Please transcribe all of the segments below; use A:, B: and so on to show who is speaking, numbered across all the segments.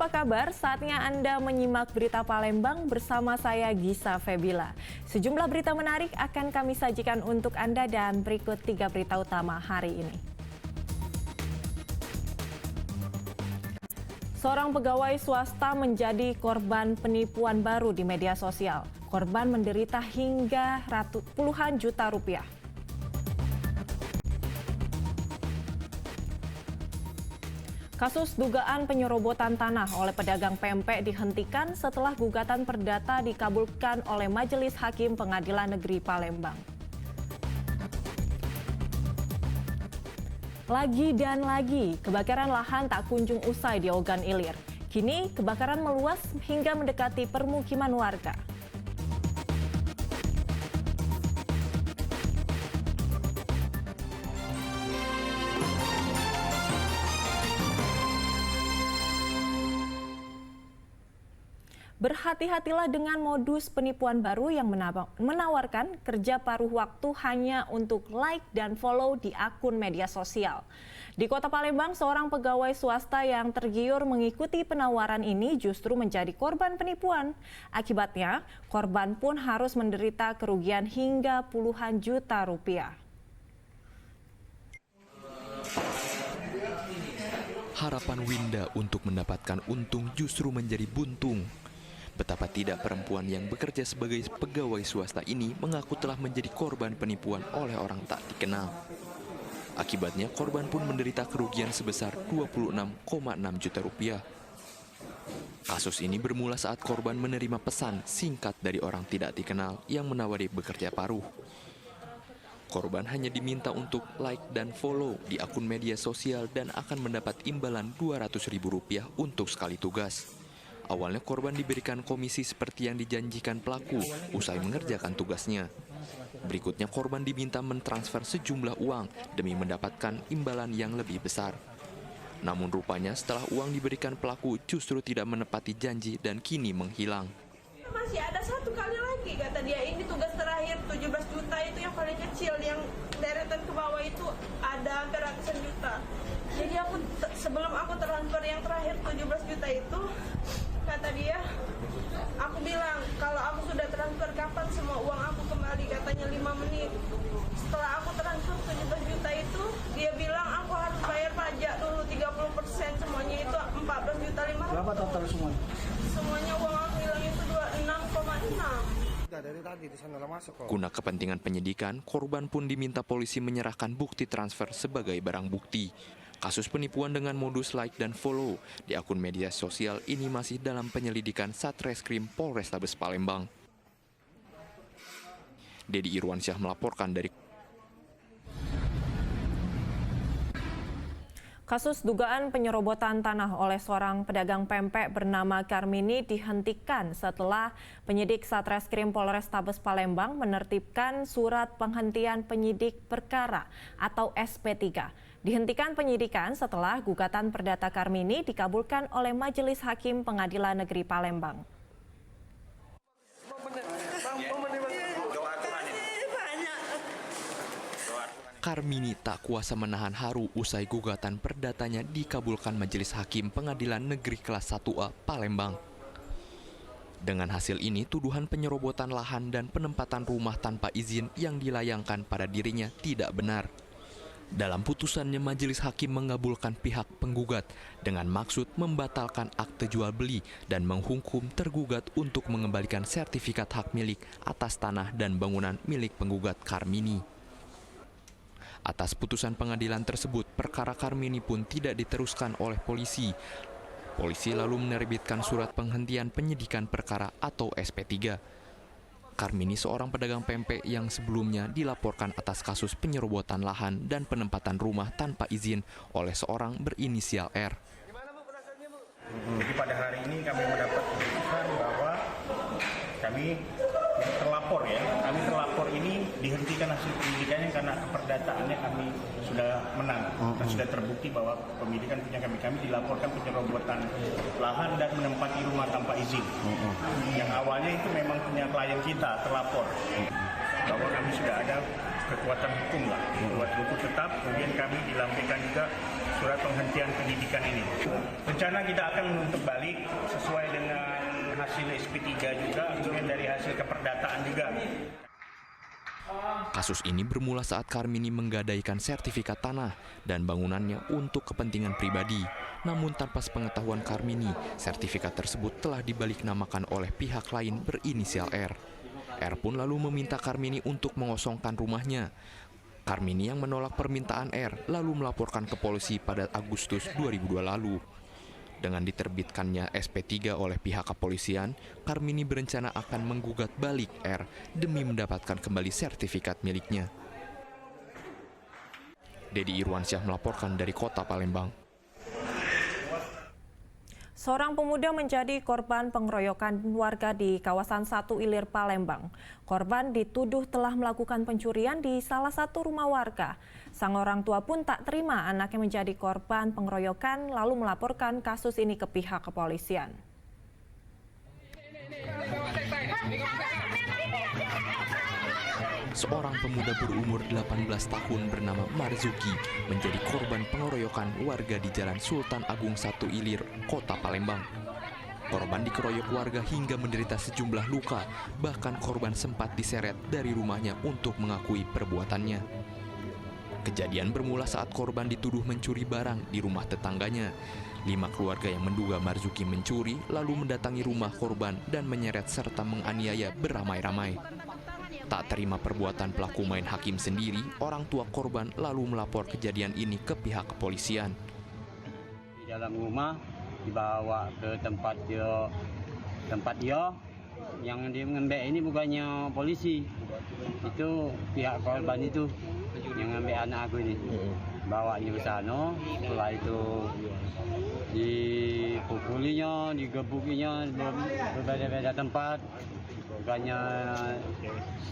A: apa kabar? Saatnya Anda menyimak Berita Palembang bersama saya Gisa Febila. Sejumlah berita menarik akan kami sajikan untuk Anda dan berikut 3 berita utama hari ini. Seorang pegawai swasta menjadi korban penipuan baru di media sosial. Korban menderita hingga puluhan juta rupiah. Kasus dugaan penyerobotan tanah oleh pedagang pempek dihentikan setelah gugatan perdata dikabulkan oleh Majelis Hakim Pengadilan Negeri Palembang. Lagi dan lagi, kebakaran lahan tak kunjung usai di Ogan Ilir. Kini, kebakaran meluas hingga mendekati permukiman warga. Berhati-hatilah dengan modus penipuan baru yang menawarkan kerja paruh waktu hanya untuk like dan follow di akun media sosial. Di Kota Palembang, seorang pegawai swasta yang tergiur mengikuti penawaran ini justru menjadi korban penipuan. Akibatnya, korban pun harus menderita kerugian hingga puluhan juta rupiah.
B: Harapan Winda untuk mendapatkan untung justru menjadi buntung. Betapa tidak perempuan yang bekerja sebagai pegawai swasta ini mengaku telah menjadi korban penipuan oleh orang tak dikenal. Akibatnya korban pun menderita kerugian sebesar 26,6 juta rupiah. Kasus ini bermula saat korban menerima pesan singkat dari orang tidak dikenal yang menawari bekerja paruh. Korban hanya diminta untuk like dan follow di akun media sosial dan akan mendapat imbalan Rp200.000 untuk sekali tugas. Awalnya korban diberikan komisi seperti yang dijanjikan pelaku usai mengerjakan tugasnya. Berikutnya korban diminta mentransfer sejumlah uang demi mendapatkan imbalan yang lebih besar. Namun rupanya setelah uang diberikan pelaku justru tidak menepati janji dan kini menghilang.
C: Masih ada satu kali lagi, kata dia, ini tugas terakhir 17 juta itu yang paling kecil, yang deretan ke bawah itu ada hampir ratusan juta. Jadi aku sebelum aku transfer yang terakhir 17 juta itu, kata dia, aku bilang kalau aku sudah transfer kapan semua uang aku kembali, katanya 5 menit. Setelah aku transfer 17 juta itu, dia bilang aku harus bayar pajak dulu 30%, semuanya itu 14 juta 500.
D: Berapa total semuanya?
C: Semuanya uang aku hilang itu 26,6.
B: Guna kepentingan penyidikan, korban pun diminta polisi menyerahkan bukti transfer sebagai barang bukti. Kasus penipuan dengan modus like dan follow di akun media sosial ini masih dalam penyelidikan Satreskrim Polrestabes Palembang. Dedi Irwansyah melaporkan dari
A: Kasus dugaan penyerobotan tanah oleh seorang pedagang pempek bernama Karmini dihentikan setelah penyidik Satreskrim Polrestabes Palembang menertibkan surat penghentian penyidik perkara atau SP3. Dihentikan penyidikan setelah gugatan perdata Karmini dikabulkan oleh Majelis Hakim Pengadilan Negeri Palembang.
B: Karmini tak kuasa menahan haru usai gugatan perdatanya dikabulkan Majelis Hakim Pengadilan Negeri Kelas 1A Palembang. Dengan hasil ini, tuduhan penyerobotan lahan dan penempatan rumah tanpa izin yang dilayangkan pada dirinya tidak benar. Dalam putusannya, Majelis Hakim mengabulkan pihak penggugat dengan maksud membatalkan akte jual beli dan menghukum tergugat untuk mengembalikan sertifikat hak milik atas tanah dan bangunan milik penggugat Karmini. Atas putusan pengadilan tersebut, perkara Karmini pun tidak diteruskan oleh polisi. Polisi lalu menerbitkan surat penghentian penyidikan perkara atau SP3. Karmini seorang pedagang pempek yang sebelumnya dilaporkan atas kasus penyerobotan lahan dan penempatan rumah tanpa izin oleh seorang berinisial R.
E: Jadi pada hari ini kami mendapat keputusan bahwa kami terlapor ini dihentikan hasil penyidikannya karena perdataannya kami sudah menang dan sudah terbukti bahwa penyidikan punya kami dilaporkan penyerobotan lahan dan menempati rumah tanpa izin. Yang awalnya itu memang punya klien kita terlapor bahwa kami sudah ada kekuatan hukum lah, buat buku tetap. Kemudian kami dilampirkan juga surat penghentian pendidikan ini. Rencana kita akan menuntut balik sesuai dengan hasil SP3 juga, kemudian dari hasil keperdataan juga.
B: Kasus ini bermula saat Karmini menggadaikan sertifikat tanah dan bangunannya untuk kepentingan pribadi. Namun tanpa sepengetahuan Karmini, sertifikat tersebut telah dibaliknamakan oleh pihak lain berinisial R. R pun lalu meminta Karmini untuk mengosongkan rumahnya. Karmini yang menolak permintaan R lalu melaporkan ke polisi pada Agustus 2002 lalu. Dengan diterbitkannya SP3 oleh pihak kepolisian, Karmini berencana akan menggugat balik R demi mendapatkan kembali sertifikat miliknya. Dedi Irwansyah melaporkan dari Kota Palembang.
A: Seorang pemuda menjadi korban pengeroyokan warga di kawasan 1 Ilir, Palembang. Korban dituduh telah melakukan pencurian di salah satu rumah warga. Sang orang tua pun tak terima anaknya menjadi korban pengeroyokan lalu melaporkan kasus ini ke pihak kepolisian.
B: Seorang pemuda berumur 18 tahun bernama Marzuki menjadi korban pengeroyokan warga di Jalan Sultan Agung 1 Ilir, Kota Palembang. Korban dikeroyok warga hingga menderita sejumlah luka, bahkan korban sempat diseret dari rumahnya untuk mengakui perbuatannya. Kejadian bermula saat korban dituduh mencuri barang di rumah tetangganya. 5 keluarga yang menduga Marzuki mencuri lalu mendatangi rumah korban dan menyeret serta menganiaya beramai-ramai. Tak terima perbuatan pelaku main hakim sendiri, orang tua korban lalu melapor kejadian ini ke pihak kepolisian.
D: Di dalam rumah dibawa ke tempat dia yang dia mengambil ini bukannya polisi, itu pihak korban itu yang ngambil anak aku ini. Bawa dia ke sana, setelah itu dipukulinya, digebukinya berbeda-beda tempat. Bukannya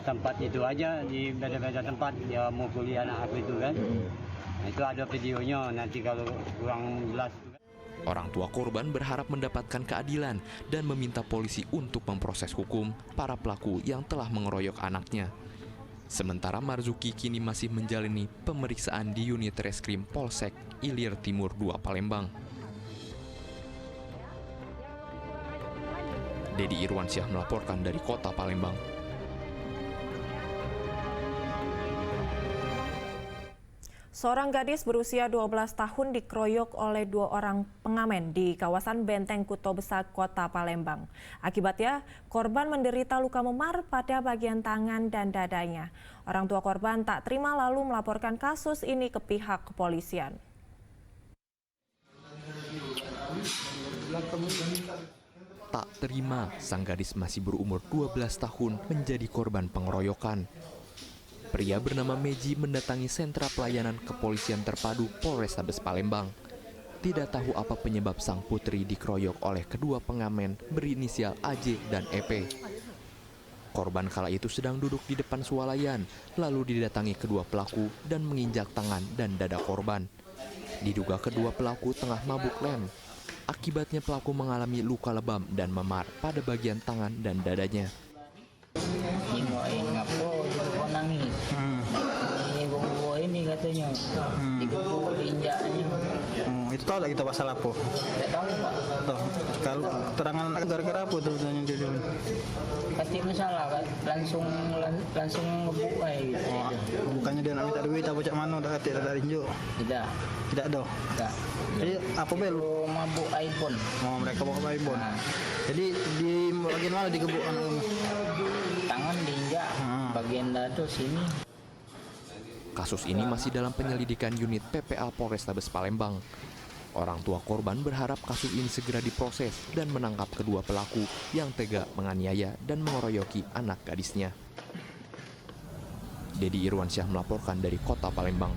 D: tempat itu aja, di beda-beda tempat dia mukuli anak aku itu kan. Itu ada videonya, nanti kalau kurang jelas.
B: Orang tua korban berharap mendapatkan keadilan dan meminta polisi untuk memproses hukum para pelaku yang telah mengeroyok anaknya. Sementara Marzuki kini masih menjalani pemeriksaan di unit reskrim Polsek Ilir Timur 2 Palembang. Dedi Irwansyah melaporkan dari Kota Palembang.
A: Seorang gadis berusia 12 tahun dikeroyok oleh 2 orang pengamen di kawasan Benteng Kuto Besar, Kota Palembang. Akibatnya, korban menderita luka memar pada bagian tangan dan dadanya. Orang tua korban tak terima lalu melaporkan kasus ini ke pihak kepolisian.
B: Tak terima, sang gadis masih berumur 12 tahun menjadi korban pengeroyokan. Pria bernama Meji mendatangi sentra pelayanan kepolisian terpadu Polrestabes Palembang. Tidak tahu apa penyebab sang putri dikeroyok oleh kedua pengamen berinisial AJ dan EP. Korban kala itu sedang duduk di depan swalayan, lalu didatangi kedua pelaku dan menginjak tangan dan dada korban. Diduga kedua pelaku tengah mabuk lem. Akibatnya pelaku mengalami luka lebam dan memar pada bagian tangan dan dadanya.
F: Nangis. Ini katanya dikepuk, diinjaknya.
G: Itu tahu tak kita pasal apa?
F: Tak tahu Pak.
G: Tahu. Kalau terangan anak gara-gara apa tuh tanya dia?
F: Pasti masalah kan, langsung ngebuk aja gitu.
G: Oh, bukannya dia nak minta duit apa cak mana tak kata tak rinjuk. Tidak ada.
F: Tak.
G: Jadi apa bel?
F: Mabuk iPhone.
G: Oh, mereka bawa iPhone. Jadi di bagian mana digebuk anak kamu?
F: Tangan diinjak, bagian dada sini.
B: Kasus ini masih dalam penyelidikan unit PPA Polrestabes Palembang. Orang tua korban berharap kasus ini segera diproses dan menangkap kedua pelaku yang tega menganiaya dan mengeroyoki anak gadisnya. Dedi Irwansyah melaporkan dari Kota Palembang.